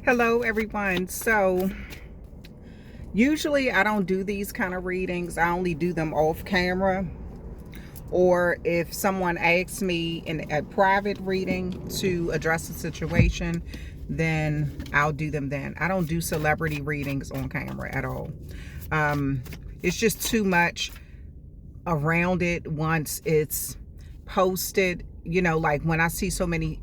Hello, everyone. So, usually I don't do these kind of readings. I only do them off camera. Or if someone asks me in a private reading to address a situation, then I'll do them then. I don't do celebrity readings on camera at all. Um, it's just too much around it once it's posted. You know, like when I see so many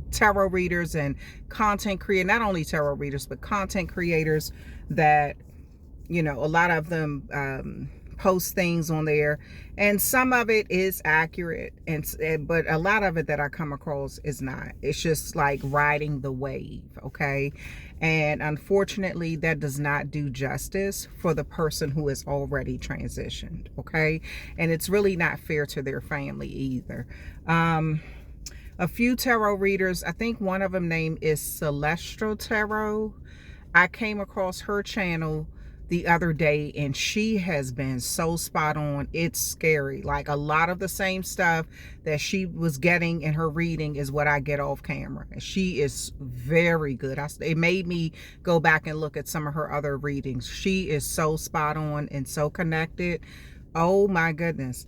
tarot readers and content creators, not only tarot readers, but content creators that, you know, a lot of them post things on there, and some of it is accurate, but a lot of it that I come across is not. It's just like riding the wave, okay? And unfortunately, that does not do justice for the person who has already transitioned, okay? And it's really not fair to their family either. A few tarot readers, I think one of them name is Celestial Tarot. I came across her channel the other day and she has been so spot on. It's scary. Like a lot of the same stuff that she was getting in her reading is what I get off camera. And she is very good. It made me go back and look at some of her other readings. She is so spot on and so connected. Oh my goodness.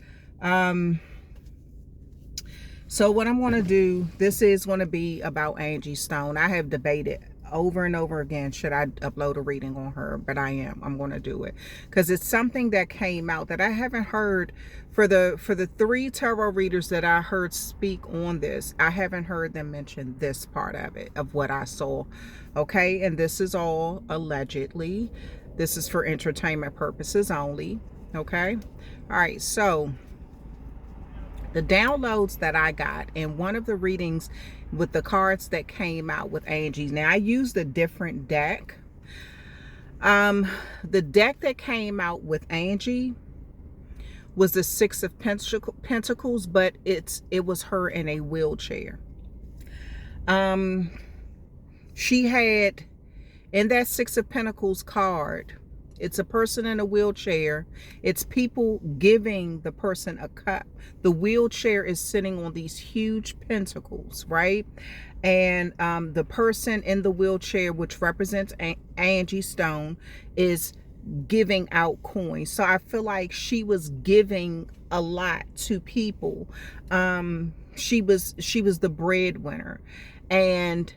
So what I'm going to do, this is going to be about Angie Stone. I have debated over and over again, should I upload a reading on her? But I'm going to do it because it's something that came out that I haven't heard for the three tarot readers that I heard speak on this. I haven't heard them mention this part of it, of what I saw. Okay. And this is all allegedly. This is for entertainment purposes only. Okay. All right. So the downloads that I got in one of the readings with the cards that came out with Angie. Now I used a different deck. The deck that came out with Angie was the Six of Pentacles, but it was her in a wheelchair. She had in that Six of Pentacles card, it's a person in a wheelchair. It's people giving the person a cup. The wheelchair is sitting on these huge pentacles, right? And the person in the wheelchair, which represents Angie Stone, is giving out coins. So I feel like she was giving a lot to people. She was the breadwinner. And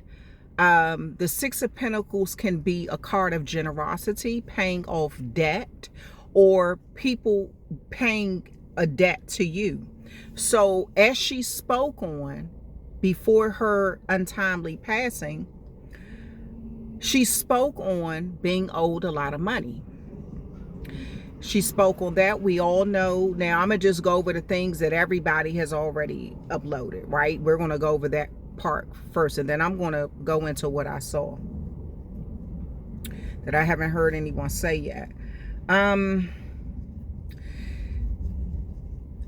the Six of Pentacles can be a card of generosity, paying off debt, or people paying a debt to you. So as she spoke on before her untimely passing, she spoke on being owed a lot of money. She spoke on that. We all know. Now I'm going to just go over the things that everybody has already uploaded, right? We're going to go over that part first, and then I'm going to go into what I saw that I haven't heard anyone say yet.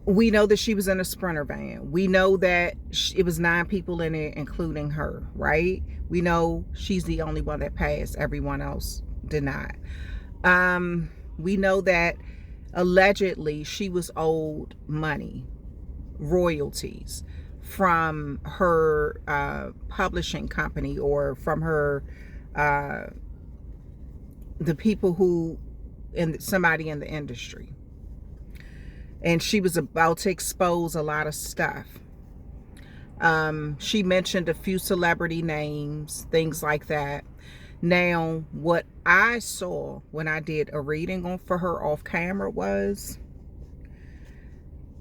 We know that she was in a Sprinter van. We know that it was 9 people in it, including her, right? We know she's the only one that passed. Everyone else did not. We know that allegedly she was owed money, royalties, from her publishing company, or from her the people who somebody in the industry, and she was about to expose a lot of stuff. She mentioned a few celebrity names, things like that. Now what I saw when I did a reading for her off camera was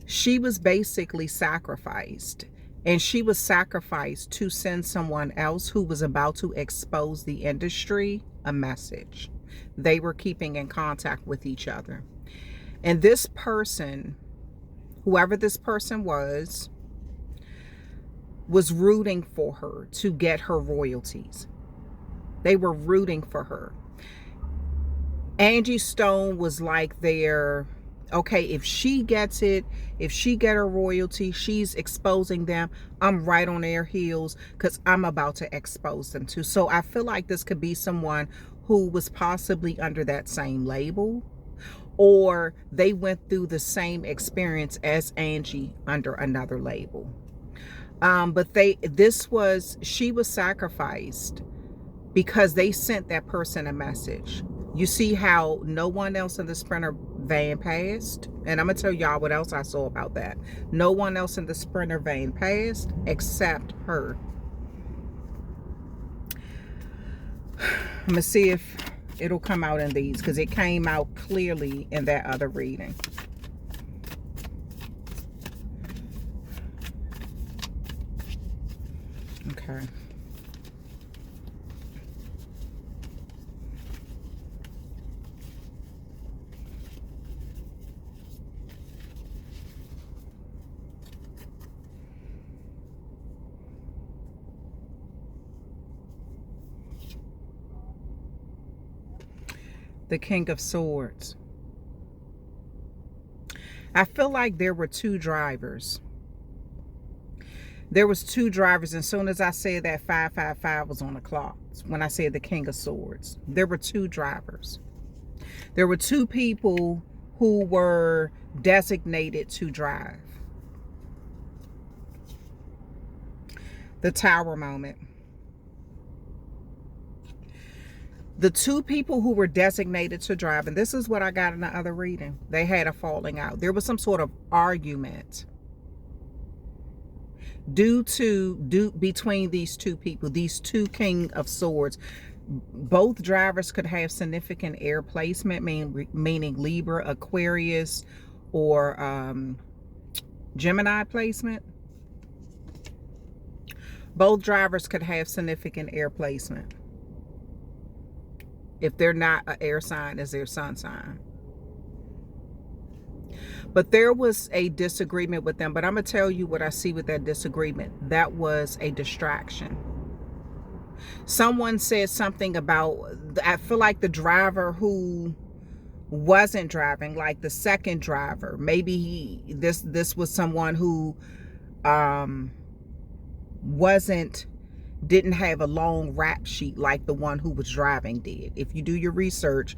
she was basically sacrificed. And she was sacrificed to send someone else who was about to expose the industry a message. They were keeping in contact with each other. And this person, whoever this person was rooting for her to get her royalties. They were rooting for her. Angie Stone was like their, okay, if she gets it, if she get her royalty, she's exposing them. I'm right on their heels because I'm about to expose them too. So I feel like this could be someone who was possibly under that same label, or they went through the same experience as Angie under another label. But she was sacrificed because they sent that person a message. You see how no one else in the Sprinter van passed? And I'm going to tell y'all what else I saw about that. No one else in the Sprinter van passed except her. I'm going to see if it'll come out in these, because it came out clearly in that other reading. Okay. The King of Swords. I feel like there were two drivers. There was two drivers. As soon as I said that 555 was on the clock, when I said the King of Swords, there were two drivers. There were two people who were designated to drive. The Tower moment. The two people who were designated to drive, and this is what I got in the other reading, they had a falling out. There was some sort of argument between these two people, these two King of Swords. Both drivers could have significant air placement, meaning Libra, Aquarius, or Gemini placement. Both drivers could have significant air placement. If they're not an air sign, as their sun sign. But there was a disagreement with them. But I'm going to tell you what I see with that disagreement. That was a distraction. Someone said something about, I feel like the driver who wasn't driving, like the second driver, maybe this was someone who didn't have a long rap sheet like the one who was driving did. If you do your research,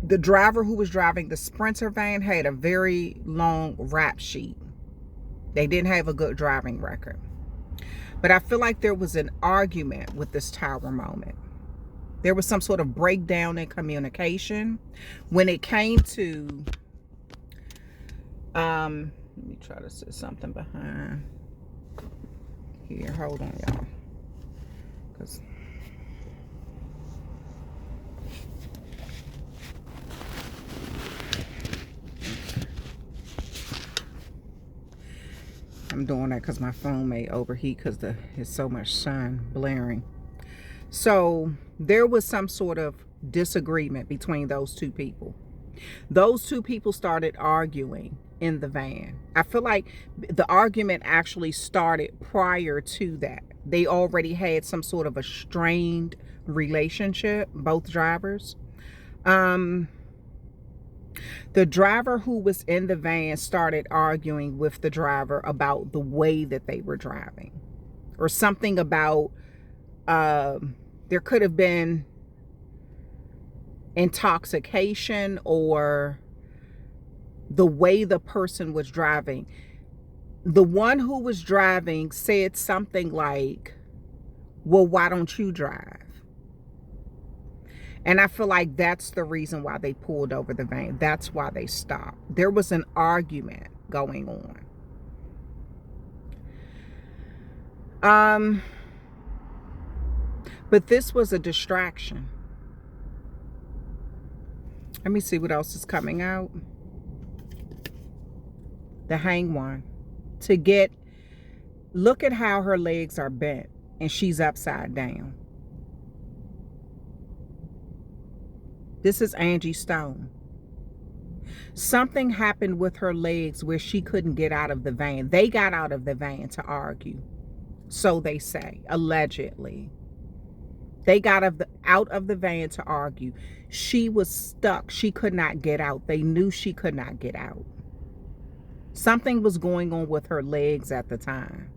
the driver who was driving the Sprinter van had a very long rap sheet. They didn't have a good driving record. But I feel like there was an argument with this Tower moment. There was some sort of breakdown in communication when it came to let me try to say something behind here. Hold on, y'all. Because I'm doing that because my phone may overheat because there's so much sun blaring. So there was some sort of disagreement between those two people. Those two people started arguing in the van. I feel like the argument actually started prior to that. They already had some sort of a strained relationship, both drivers. The driver who was in the van started arguing with the driver about the way that they were driving, or something about there could have been intoxication, or the way the person was driving. The one who was driving said something like, well, why don't you drive? And I feel like that's the reason why they pulled over the van. That's why they stopped. There was an argument going on. But this was a distraction. Let me see what else is coming out. The Hanged One. Look at how her legs are bent and she's upside down. This is Angie Stone. Something happened with her legs where she couldn't get out of the van. They got out of the van to argue. So they say, allegedly. They got out of the van to argue. She was stuck. She could not get out. They knew she could not get out. Something was going on with her legs at the time.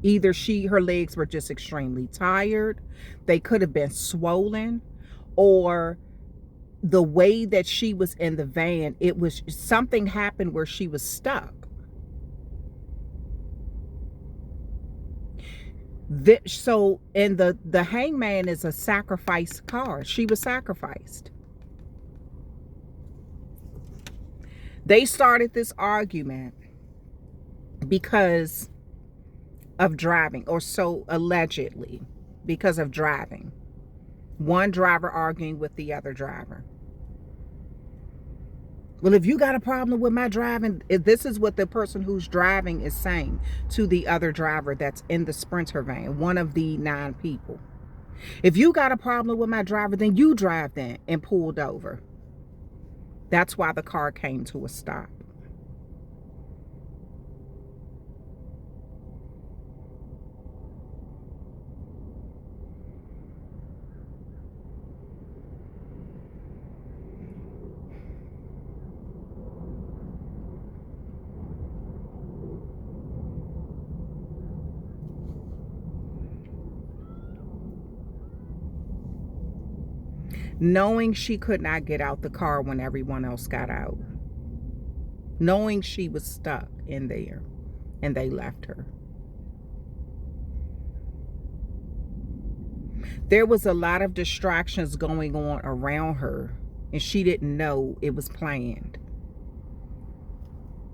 Either her legs were just extremely tired. They could have been swollen. Or the way that she was in the van, something happened where she was stuck. So, and the hangman is a sacrifice card. She was sacrificed. They started this argument because of driving, or so allegedly, because of driving. One driver arguing with the other driver. Well, if you got a problem with my driving, this is what the person who's driving is saying to the other driver that's in the Sprinter van, one of the 9 people. If you got a problem with my driver, then you drive then, and pulled over. That's why the car came to a stop. Knowing she could not get out the car when everyone else got out. Knowing she was stuck in there and they left her. There was a lot of distractions going on around her and she didn't know it was planned.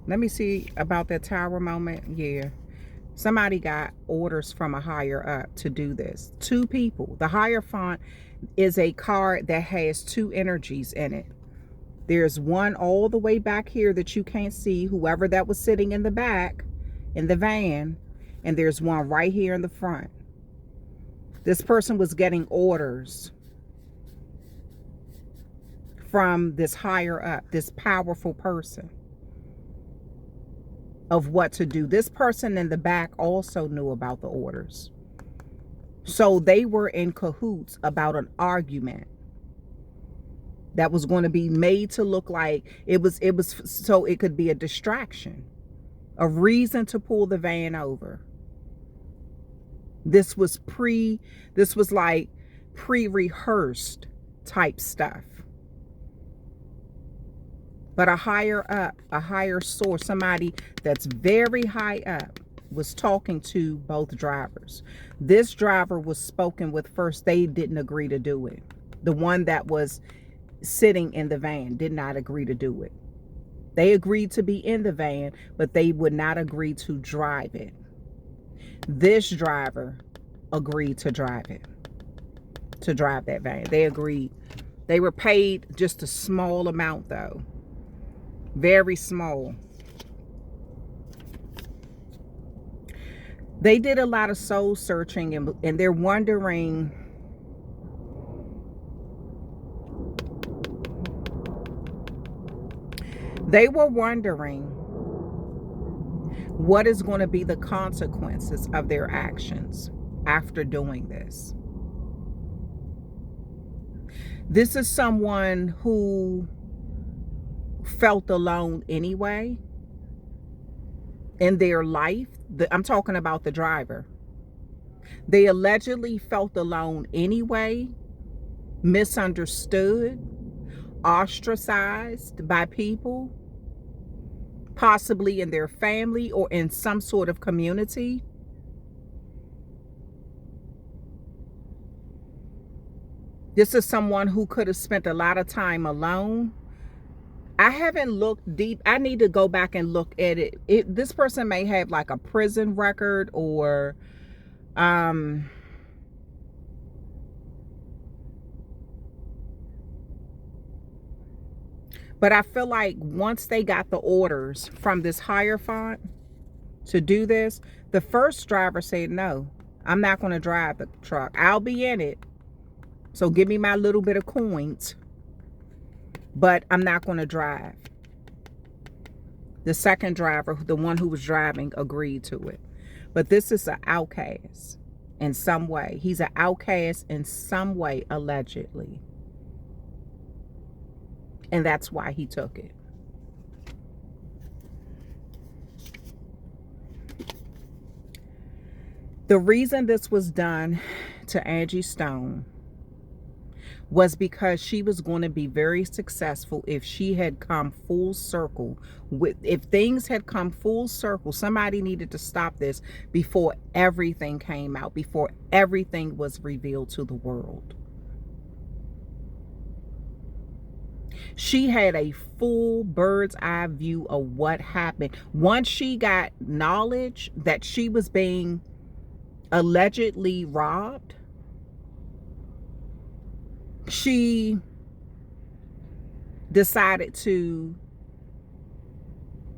Let me see about that tower moment. Yeah. Somebody got orders from a higher up to do this. 2 people. The Hierophant is a card that has 2 energies in it. There's one all the way back here that you can't see, whoever that was sitting in the back in the van, and there's one right here in the front. This person was getting orders from this higher up, this powerful person, of what to do. This person in the back also knew about the orders. So they were in cahoots about an argument that was going to be made to look like it was so it could be a distraction, a reason to pull the van over. This was like pre-rehearsed type stuff. But a higher up, a higher source, somebody that's very high up, was talking to both drivers. This driver was spoken with first. They didn't agree to do it. The one that was sitting in the van did not agree to do it. They agreed to be in the van, but they would not agree to drive it. This driver agreed to drive it, to drive that van. They agreed. They were paid just a small amount though. Very small. They did a lot of soul searching and they're wondering what is going to be the consequences of their actions after doing this. This is someone who felt alone anyway in their life. I'm talking about the driver. They allegedly felt alone anyway, misunderstood, ostracized by people, possibly in their family or in some sort of community. This is someone who could have spent a lot of time alone. I haven't looked deep. I need to go back and look at it. This person may have like a prison record or but I feel like once they got the orders from this Hierophant to do this, the first driver said, no, I'm not going to drive the truck. I'll be in it. So give me my little bit of coins, but I'm not going to drive. The second driver, the one who was driving, agreed to it. But this is an outcast in some way. He's an outcast in some way, allegedly. And that's why he took it. The reason this was done to Angie Stone was because she was going to be very successful if she had come full circle with, if things had come full circle. Somebody needed to stop this before everything came out, before everything was revealed to the world. She had a full bird's eye view of what happened. Once she got knowledge that she was being allegedly robbed, she decided to,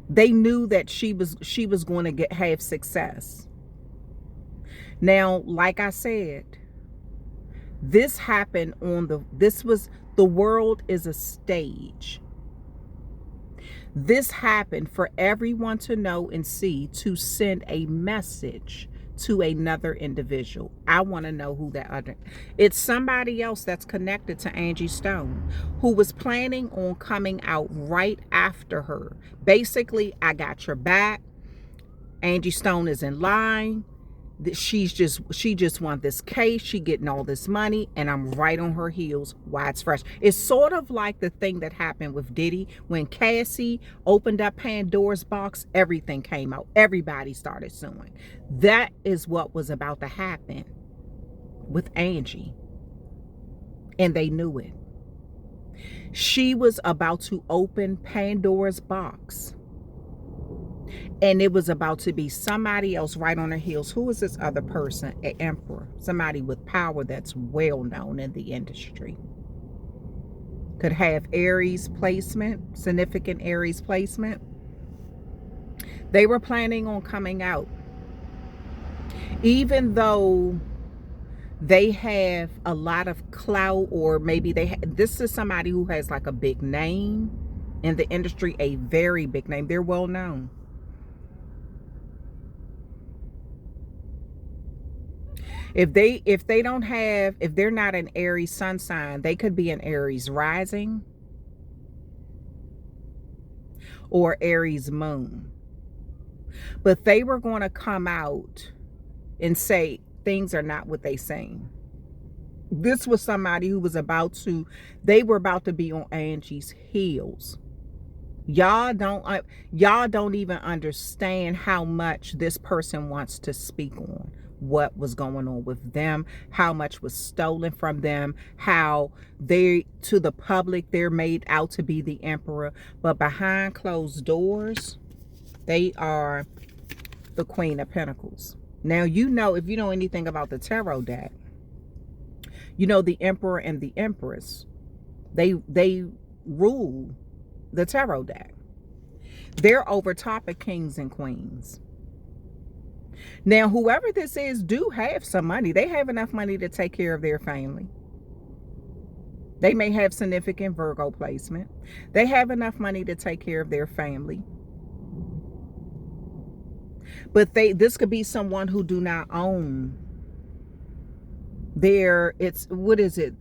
they knew that she was going to have success. Now, like I said, this happened on the world is a stage. This happened for everyone to know and see, to send a message to another individual. I want to know who that other, it's somebody else that's connected to Angie Stone, who was planning on coming out right after her. Basically, I got your back. Angie Stone is in line. She just won this case. She getting all this money, and I'm right on her heels while it's fresh. It's sort of like the thing that happened with Diddy when Cassie opened up Pandora's box. Everything came out. Everybody started suing. That is what was about to happen with Angie, and they knew it. She was about to open Pandora's box, and it was about to be somebody else right on her heels. Who is this other person? An emperor. Somebody with power that's well known in the industry. Could have Aries placement, significant Aries placement. They were planning on coming out. Even though they have a lot of clout, or maybe this is somebody who has like a big name in the industry, a very big name. They're well known. If they're not an Aries sun sign, they could be an Aries rising or Aries moon. But they were going to come out and say things are not what they saying. This was somebody who was they were about to be on Angie's heels. Y'all don't even understand how much this person wants to speak on what was going on with them, how much was stolen from them, how they, to the public, they're made out to be the emperor, but behind closed doors, they are the Queen of Pentacles. Now, you know, if you know anything about the tarot deck, you know the Emperor and the Empress, they rule the tarot deck. They're over top of kings and queens. Now, whoever this is do have some money. They have enough money to take care of their family. They may have significant Virgo placement. They have enough money to take care of their family. But this could be someone who do not own their, what is it?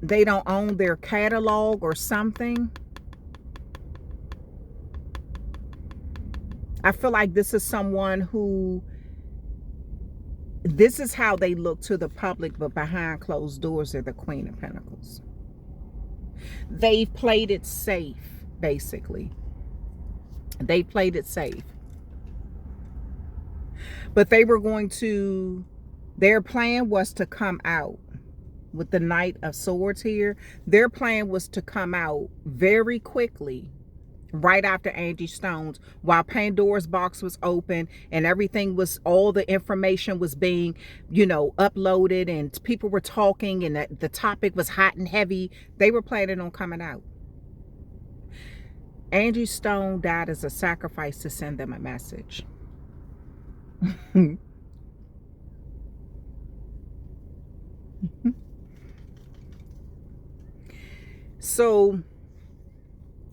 They don't own their catalog or something. I feel like this is someone who, this is how they look to the public, but behind closed doors, they're the Queen of Pentacles. They've played it safe, basically. They played it safe. But they were going to, their plan was to come out with the Knight of Swords here. Their plan was to come out very quickly, right after Angie Stone's, while Pandora's box was open and everything was, all the information was being, you know, uploaded and people were talking and the topic was hot and heavy. They were planning on coming out. Angie Stone died as a sacrifice to send them a message. So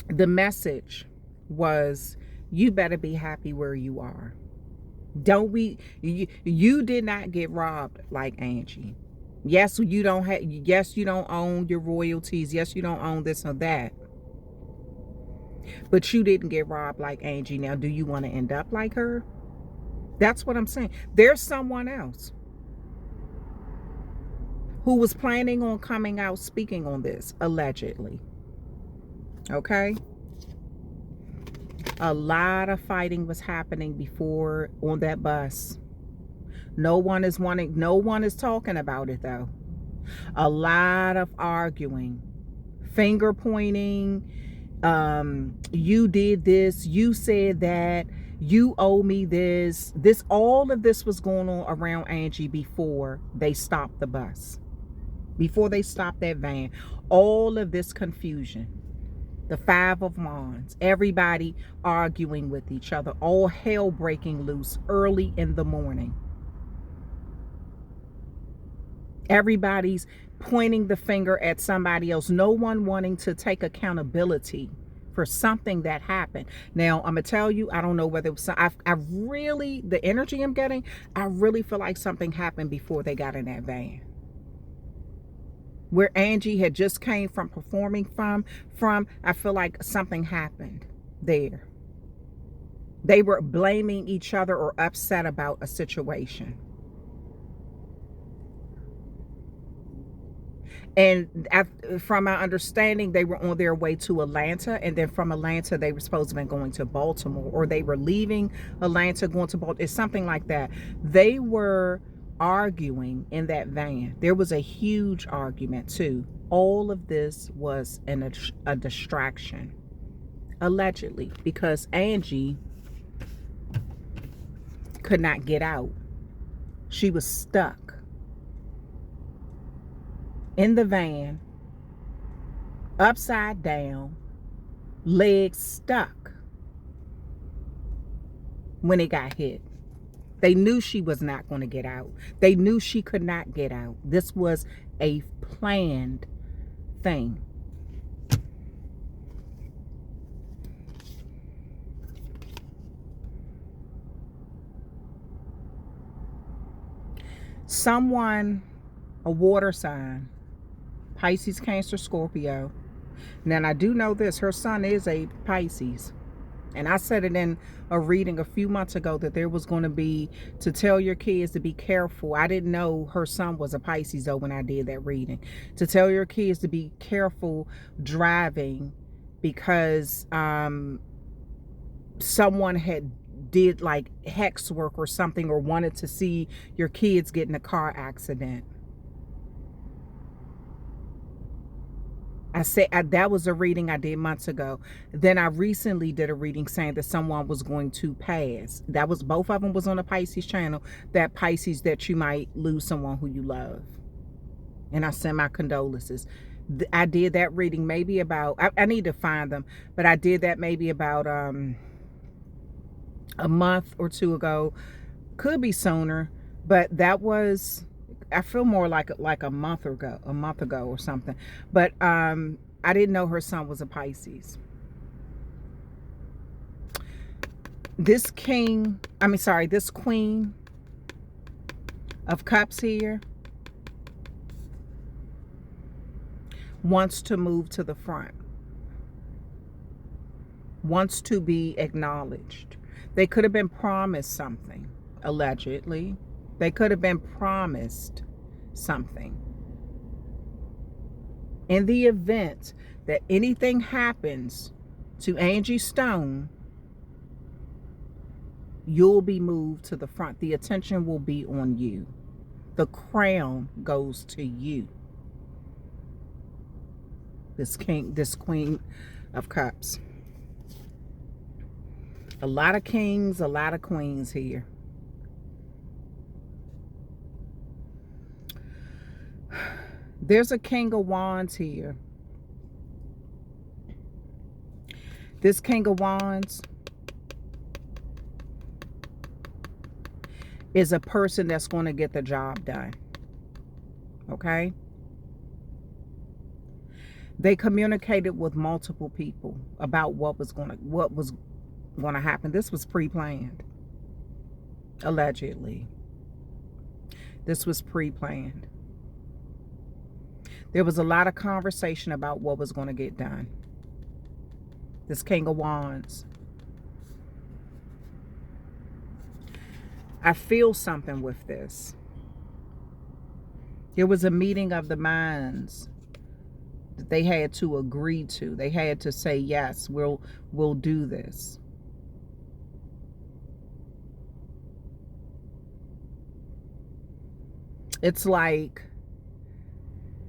the message was, you better be happy where you are. You did not get robbed like Angie. Yes, you don't own your royalties. Yes, you don't own this or that. But you didn't get robbed like Angie. Now, do you want to end up like her? That's what I'm saying. There's someone else. who was planning on coming out speaking on this, allegedly. Okay? A lot of fighting was happening before on that bus. No one is talking about it though. A lot of arguing, finger pointing, you did this, you said that, you owe me this. All of this was going on around Angie before they stopped the bus. Before they stopped that van. All of this confusion. The Five of Wands, everybody arguing with each other, all hell breaking loose early in the morning. Everybody's pointing the finger at somebody else. No one wanting to take accountability for something that happened. Now, I'm going to tell you, I don't know whether it was, I really, the energy I'm getting, I really feel like something happened before they got in that van. Where Angie had just came from performing from, I feel like something happened there. They were blaming each other or upset about a situation. And from my understanding, they were on their way to Atlanta. And then from Atlanta, they were supposed to have been going to Baltimore. Or they were leaving Atlanta, going to Baltimore. It's something like that. They were arguing in that van. There was a huge argument too. All of this was a distraction, allegedly, because Angie could not get out. She was stuck in the van, upside down, legs stuck when it got hit. They knew she was not going to get out. They knew she could not get out. This was a planned thing. Someone, a water sign, Pisces, Cancer, Scorpio. Now, I do know this. Her son is a Pisces. And I said it in a reading a few months ago that there was going to be, to tell your kids to be careful. I didn't know her son was a Pisces though when I did that reading. To tell your kids to be careful driving because someone had did like hex work or something, or wanted to see your kids get in a car accident. I said that was a reading I did months ago. Then I recently did a reading saying that someone was going to pass. That was, both of them was on a Pisces channel. That Pisces, that you might lose someone who you love. And I send my condolences. I did that reading maybe about, I need to find them, but I did that maybe about a month or two ago. Could be sooner, but that was, I feel more like a month ago or something. But I didn't know her son was a Pisces. This Queen of Cups here wants to move to the front. Wants to be acknowledged. They could have been promised something, allegedly. They could have been promised something. In the event that anything happens to Angie Stone, you'll be moved to the front. The attention will be on you. The crown goes to you. This Queen of Cups. A lot of kings, a lot of queens here. There's a King of Wands here. This King of Wands is a person that's going to get the job done. Okay? They communicated with multiple people about what was going to happen. This was pre-planned. Allegedly. This was pre-planned. There was a lot of conversation about what was going to get done. This King of Wands. I feel something with this. There was a meeting of the minds that they had to agree to. They had to say, yes, we'll do this. It's like,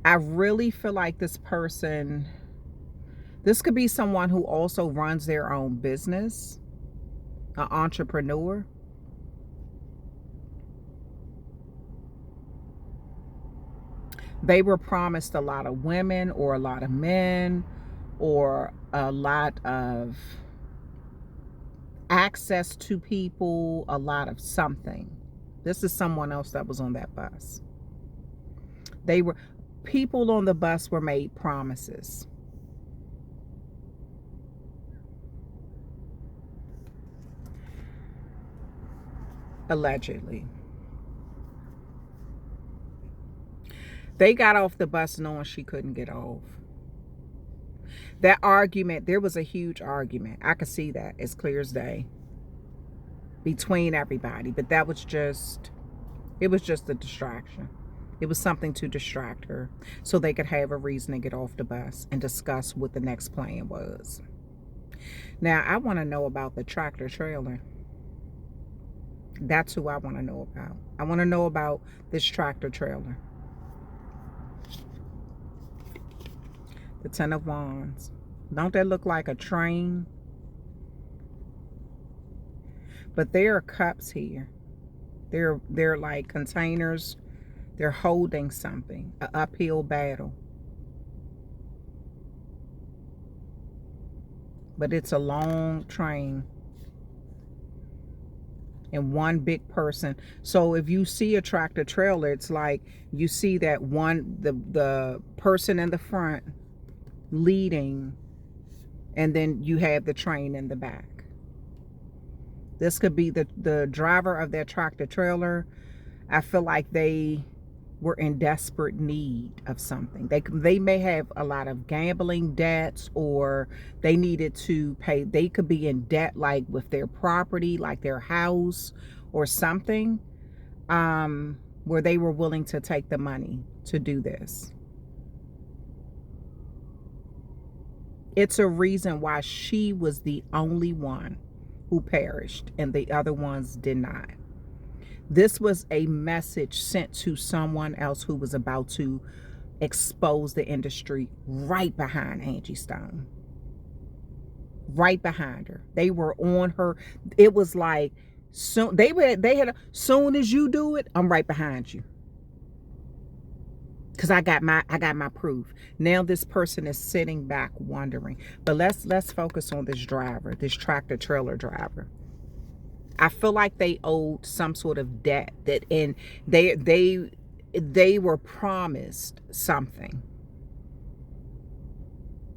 I really feel like this person, this could be someone who also runs their own business, an entrepreneur. They were promised a lot of women or a lot of men or a lot of access to people, a lot of something. This is someone else that was on that bus. People on the bus were made promises. Allegedly. They got off the bus knowing she couldn't get off. That argument, there was a huge argument. I could see that as clear as day between everybody. But that was just, it was just a distraction. It was something to distract her so they could have a reason to get off the bus and discuss what the next plan was. Now, I want to know about the tractor trailer. That's who I want to know about. I want to know about this tractor trailer. The Ten of Wands. Don't that look like a train? But there are cups here. They're like containers. They're holding something. An uphill battle. But it's a long train. And one big person. So if you see a tractor trailer, it's like you see that one, the person in the front leading, and then you have the train in the back. This could be the driver of that tractor trailer. I feel like they were in desperate need of something. They may have a lot of gambling debts, or they needed to pay. They could be in debt, like with their property, like their house or something, where they were willing to take the money to do this. It's a reason why she was the only one who perished and the other ones did not. This was a message sent to someone else who was about to expose the industry right behind Angie Stone. Right behind her. They were on her. It was like, soon soon as you do it, I'm right behind you. Because I got my proof. Now this person is sitting back wondering. But let's focus on this driver, this tractor trailer driver. I feel like they owed some sort of debt, and they were promised something.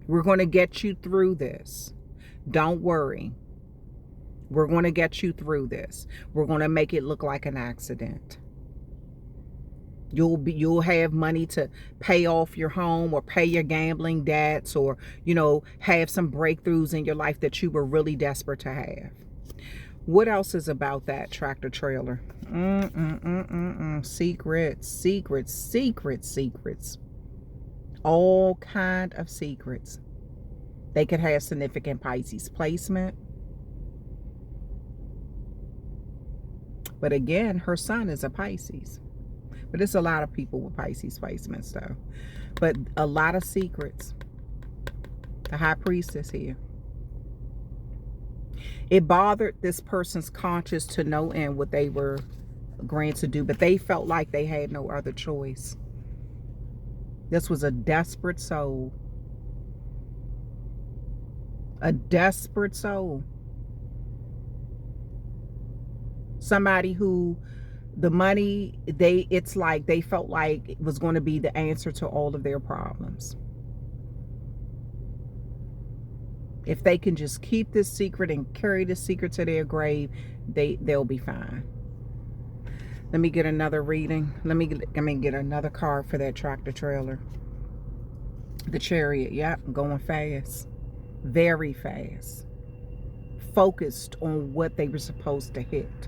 We're going to get you through this. Don't worry. We're going to get you through this. We're going to make it look like an accident. You'll have money to pay off your home or pay your gambling debts, or, have some breakthroughs in your life that you were really desperate to have. What else is about that tractor trailer? Secrets. All kind of secrets. They could have significant Pisces placement. But again, her son is a Pisces. But it's a lot of people with Pisces placements though. But a lot of secrets. The High Priestess here. It bothered this person's conscience to no end what they were agreeing to do. But they felt like they had no other choice. This was a desperate soul. A desperate soul. Somebody who the money, it's like they felt like it was going to be the answer to all of their problems. If they can just keep this secret and carry this secret to their grave, they'll be fine. Let me get another reading. Let me get another card for that tractor trailer. The Chariot. Yep, going fast. Very fast. Focused on what they were supposed to hit.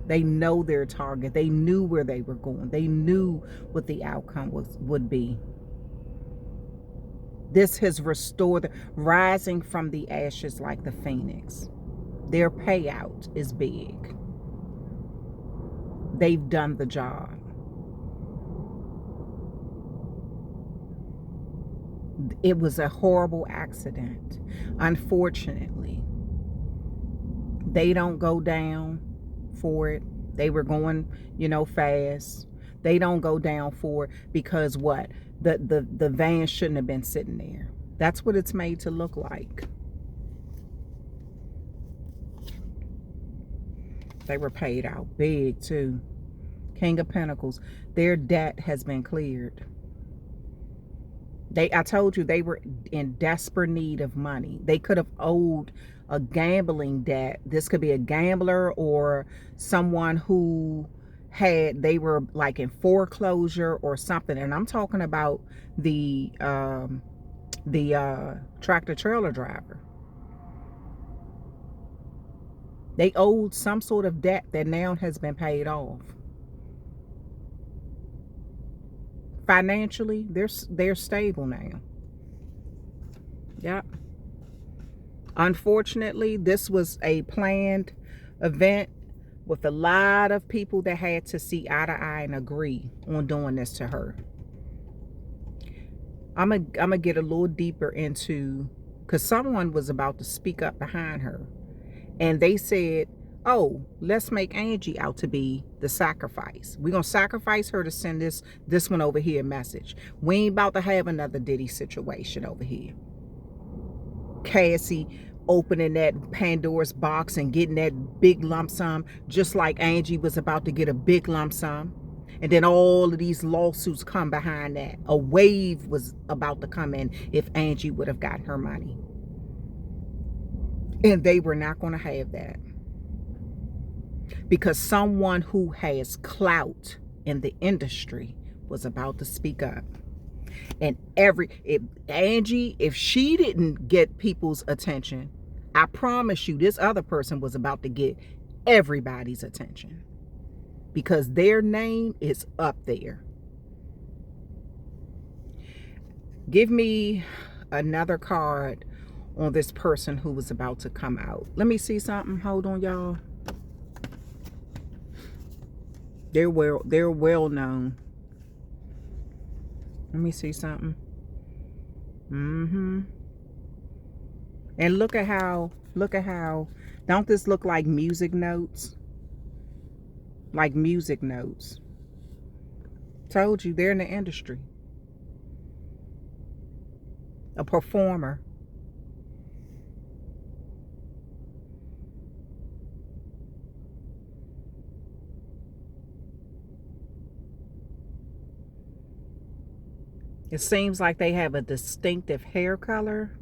They know their target. They knew where they were going. They knew what the outcome would be. This has restored, rising from the ashes like the phoenix. Their payout is big. They've done the job. It was a horrible accident. Unfortunately, they don't go down for it. They were going, fast. They don't go down for it because what? The van shouldn't have been sitting there. That's what it's made to look like. They were paid out big too. King of Pentacles. Their debt has been cleared. I told you they were in desperate need of money. They could have owed a gambling debt. This could be a gambler or someone who they were like in foreclosure or something. And I'm talking about the tractor trailer driver. They owed some sort of debt that now has been paid off. Financially, they're stable now. Yep. Unfortunately, this was a planned event with a lot of people that had to see eye to eye and agree on doing this to her. I'm gonna get a little deeper into, because someone was about to speak up behind her, and they said, oh, let's make Angie out to be the sacrifice. We're going to sacrifice her to send this one over here message. We ain't about to have another Diddy situation over here. Cassie opening that Pandora's box and getting that big lump sum, just like Angie was about to get a big lump sum. And then all of these lawsuits come behind that. A wave was about to come in if Angie would have gotten her money. And they were not going to have that. Because someone who has clout in the industry was about to speak up. And if Angie, if she didn't get people's attention, I promise you this other person was about to get everybody's attention. Because their name is up there. Give me another card on this person who was about to come out. Let me see something. Hold on, y'all. They're well known. Let me see something. And look at how, don't this look like music notes? Like music notes. Told you, they're in the industry. A performer. It seems like they have a distinctive hair color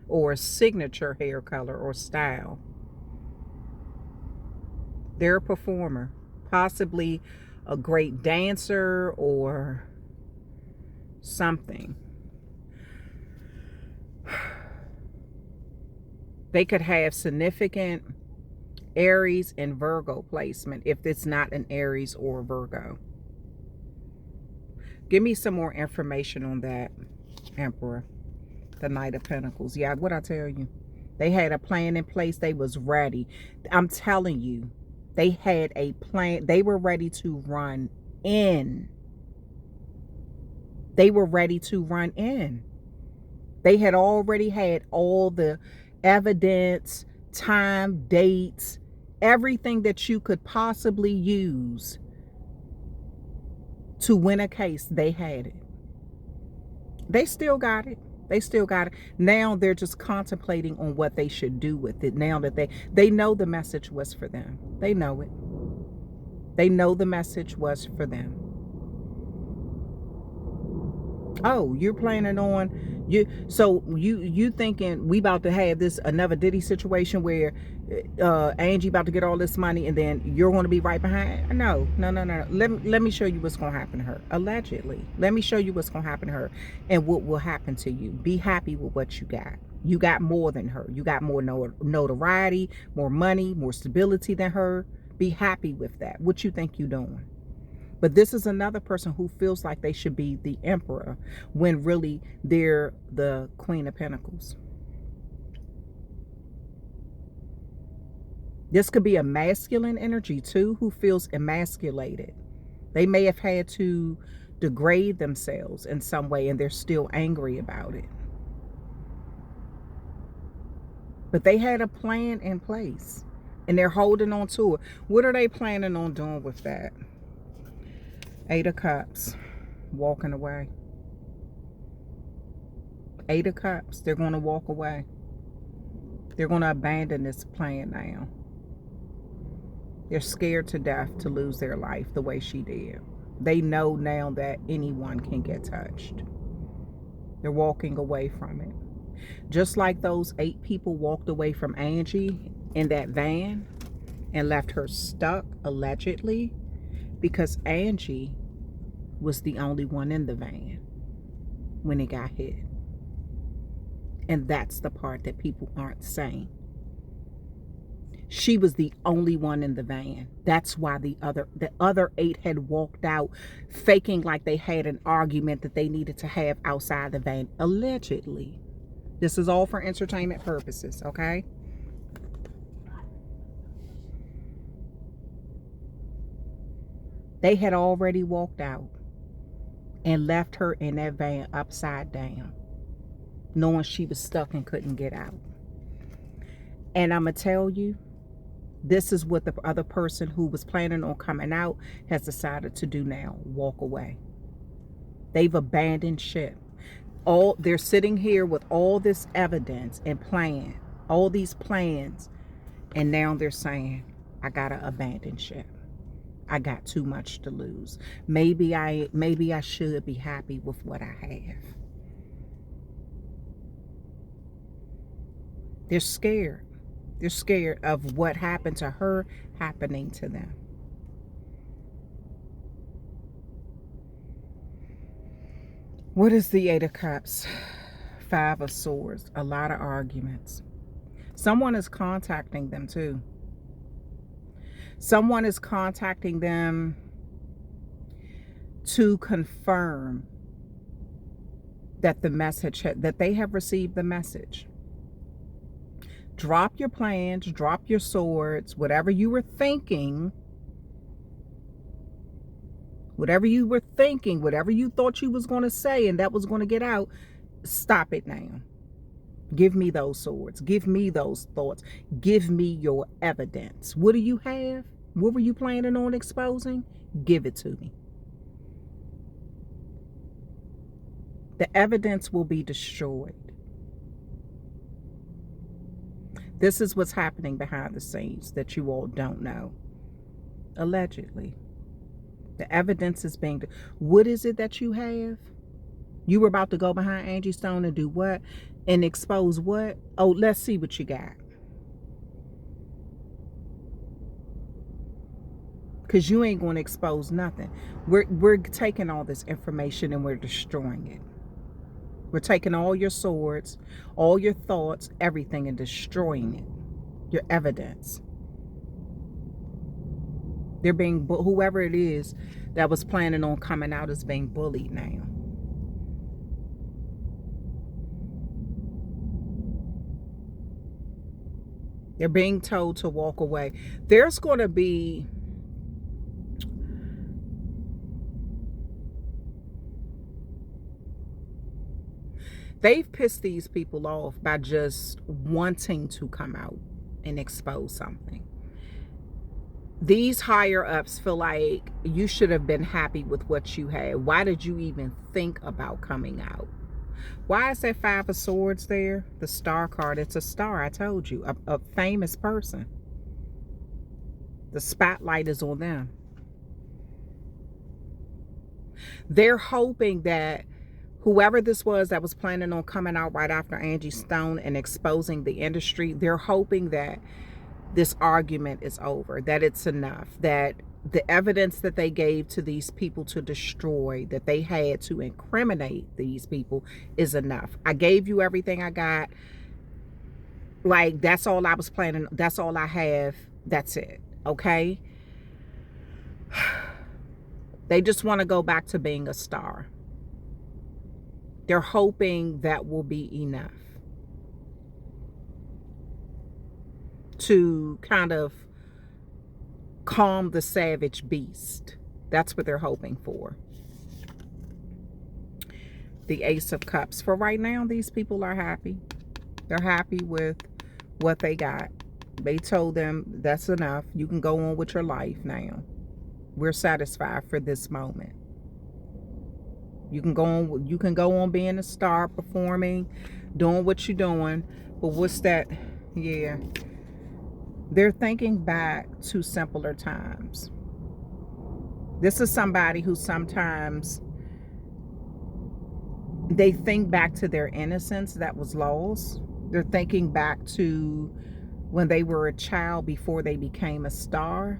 or a signature hair color or style. They're a performer, possibly a great dancer or something. They could have significant Aries and Virgo placement if it's not an Aries or Virgo. Give me some more information on that, Emperor. The Knight of Pentacles. Yeah, what I tell you. They had a plan in place. They was ready. I'm telling you. They had a plan. They were ready to run in. They were ready to run in. They had already had all the evidence, time, dates, everything that you could possibly use to win a case. They had it. They still got it. They still got it. Now they're just contemplating on what they should do with it. Now that they know the message was for them. They know it. They know the message was for them. Oh, you're planning on you thinking we about to have this another Diddy situation where Angie about to get all this money and then you're going to be right behind? No. Let me show you what's going to happen to her. Allegedly. Let me show you what's going to happen to her and what will happen to you. Be happy with what you got. You got more than her. You got more notoriety, more money, more stability than her. Be happy with that. What you think you're doing? But this is another person who feels like they should be the emperor when really they're the Queen of Pentacles. This could be a masculine energy too, who feels emasculated. They may have had to degrade themselves in some way and they're still angry about it. But they had a plan in place and they're holding on to it. What are they planning on doing with that? 8 of Cups, walking away. 8 of Cups, they're going to walk away. They're going to abandon this plan now. They're scared to death to lose their life the way she did. They know now that anyone can get touched. They're walking away from it. Just like those 8 people walked away from Angie in that van and left her stuck, allegedly, because Angie was the only one in the van when it got hit. And that's the part that people aren't saying. She was the only one in the van. That's why the other 8 had walked out, faking like they had an argument that they needed to have outside the van, allegedly. This is all for entertainment purposes, okay? They had already walked out and left her in that van upside down, knowing she was stuck and couldn't get out. And I'm going to tell you, this is what the other person who was planning on coming out has decided to do now. Walk away. They've abandoned ship. They're sitting here with all this evidence and plan, all these plans, and now they're saying, I gotta abandon ship. I got too much to lose. Maybe I should be happy with what I have. They're scared. They're scared of what happened to her happening to them. What is the 8 of Cups? 5 of Swords. A lot of arguments. Someone is contacting them too. Someone is contacting them to confirm that that they have received the message. Drop your plans, drop your swords, whatever you were thinking, whatever you thought you was going to say and that was going to get out, stop it now. Give me those swords. Give me those thoughts. Give me your evidence. What do you have? What were you planning on exposing? Give it to me. The evidence will be destroyed. This is what's happening behind the scenes that you all don't know. Allegedly. The evidence is being... What is it that you have? You were about to go behind ANGIESTONE and do what? And expose what? Oh, let's see what you got. Because you ain't going to expose nothing. We're taking all this information and we're destroying it. We're taking all your swords, all your thoughts, everything, and destroying it. Your evidence. They're being... Whoever it is that was planning on coming out is being bullied now. They're being told to walk away. There's going to be... They've pissed these people off by just wanting to come out and expose something. These higher ups feel like you should have been happy with what you had. Why did you even think about coming out? Why is that 5 of Swords there? The Star card. It's a star, I told you. A famous person. The spotlight is on them. They're hoping that whoever this was that was planning on coming out right after ANGIESTONE and exposing the industry, they're hoping that this argument is over, that it's enough, that the evidence that they gave to these people to destroy, that they had to incriminate these people, is enough. I gave you everything I got. Like, that's all I was planning. That's all I have. That's it. Okay? They just want to go back to being a star. They're hoping that will be enough to kind of calm the savage beast. That's what they're hoping for. The Ace of Cups. For right now, these people are happy. They're happy with what they got. They told them that's enough. You can go on with your life now. We're satisfied for this moment. You can go on being a star, performing, doing what you're doing. But what's that? Yeah. They're thinking back to simpler times. This is somebody who sometimes they think back to their innocence that was lost. They're thinking back to when they were a child before they became a star.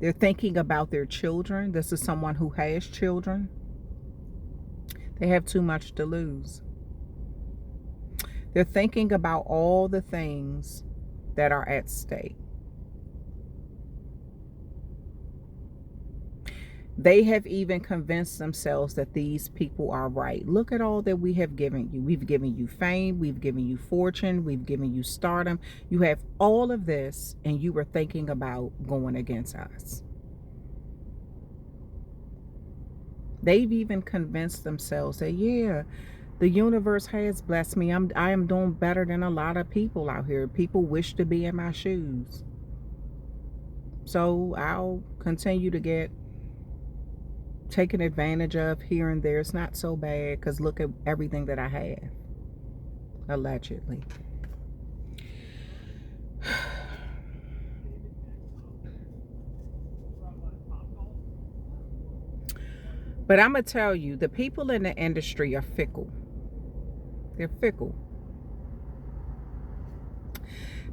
They're thinking about their children. This is someone who has children. They have too much to lose. They're thinking about all the things that are at stake. They have even convinced themselves that these people are right. Look at all that we have given you. We've given you fame. We've given you fortune. We've given you stardom. You have all of this, and you were thinking about going against us. They've even convinced themselves that, yeah, the universe has blessed me. I am doing better than a lot of people out here. People wish to be in my shoes. So I'll continue to get taken advantage of here and there. It's not so bad because look at everything that I have. Allegedly. But I'm going to tell you, the people in the industry are fickle. They're fickle.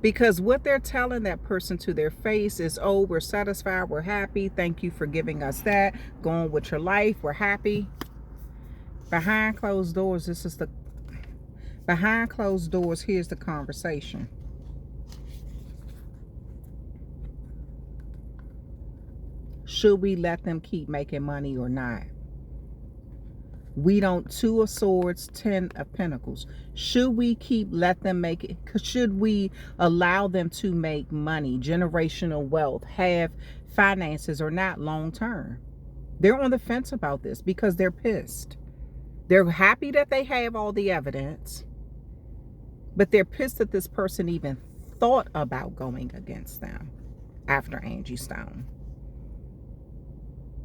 Because what they're telling that person to their face is, oh, we're satisfied, we're happy, thank you for giving us that, go on with your life, we're happy. Behind closed doors, behind closed doors, here's the conversation. Should we let them keep making money or not? We don't. 2 of Swords, 10 of Pentacles. Should we let them make it? Should we allow them to make money, generational wealth, have finances or not long term? They're on the fence about this because they're pissed. They're happy that they have all the evidence, but they're pissed that this person even thought about going against them after Angie Stone.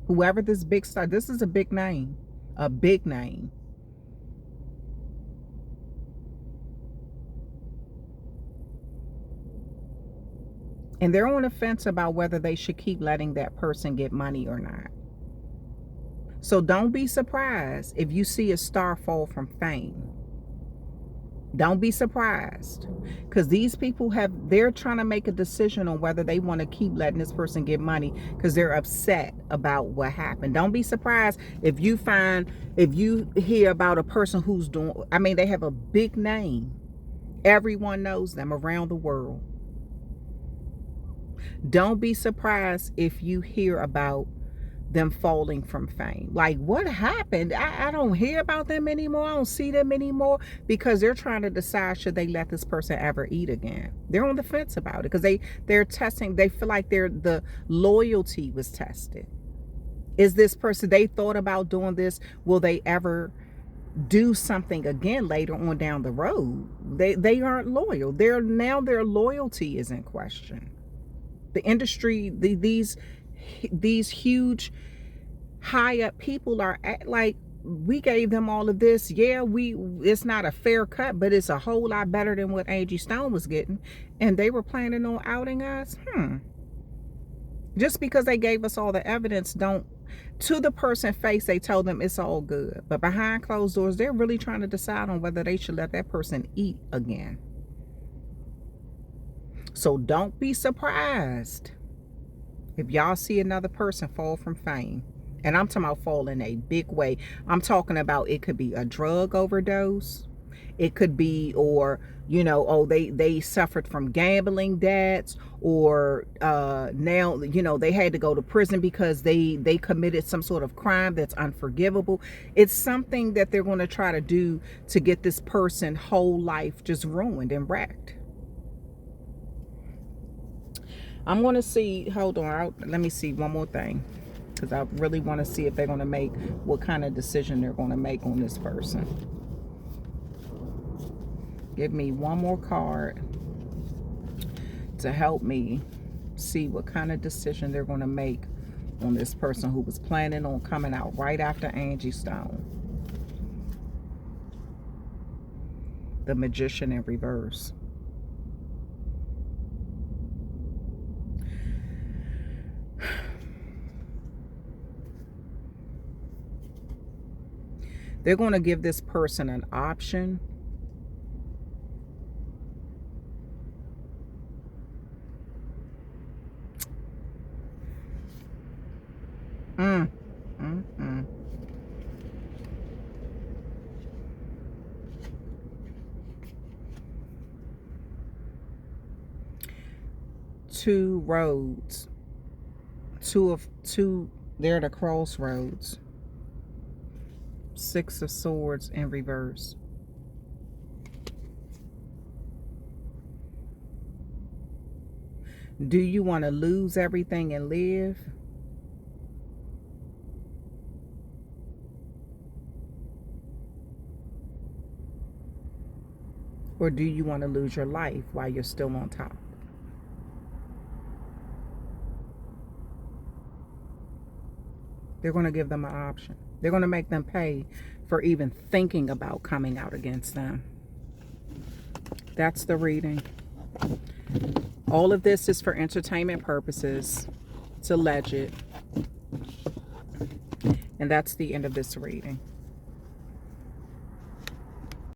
Whoever this big star, this is a big name. A big name. And they're on the fence about whether they should keep letting that person get money or not. So don't be surprised if you see a star fall from fame. Don't be surprised, because these people they're trying to make a decision on whether they want to keep letting this person get money because they're upset about what happened. Don't be surprised if you hear about a person who's doing, they have a big name. Everyone knows them around the world. Don't be surprised if you hear about them falling from fame. Like, what happened? I don't hear about them anymore. I don't see them anymore, because they're trying to decide, should they let this person ever eat again? They're on the fence about it because they're testing. They feel like the loyalty was tested. Is this person, they thought about doing this, will they ever do something again later on down the road? They aren't loyal. Their loyalty is in question. The industry, these huge high up people are like, we gave them all of this. Yeah, it's not a fair cut, but it's a whole lot better than what Angie Stone was getting, and they were planning on outing us. Just because they gave us all the evidence, to the person's face they told them it's all good, but behind closed doors they're really trying to decide on whether they should let that person eat again. So don't be surprised if y'all see another person fall from fame. And I'm talking about fall in a big way. I'm talking about, it could be a drug overdose. It could be, or, you know, oh, they suffered from gambling debts, or now, you know, they had to go to prison because they committed some sort of crime that's unforgivable. It's something that they're going to try to do to get this person whole life just ruined and wrecked. I'm going to see, hold on, let me see one more thing, because I really want to see if they're going to make, what kind of decision they're going to make on this person. Give me one more card to help me see what kind of decision they're going to make on this person who was planning on coming out right after Angie Stone. The Magician in reverse. They're going to give this person an option. Two roads. Two, they're the crossroads. Six of Swords in reverse. Do you want to lose everything and live? Or do you want to lose your life while you're still on top? They're going to give them an option. They're going to make them pay for even thinking about coming out against them. That's the reading. All of this is for entertainment purposes. It's alleged. And that's the end of this reading.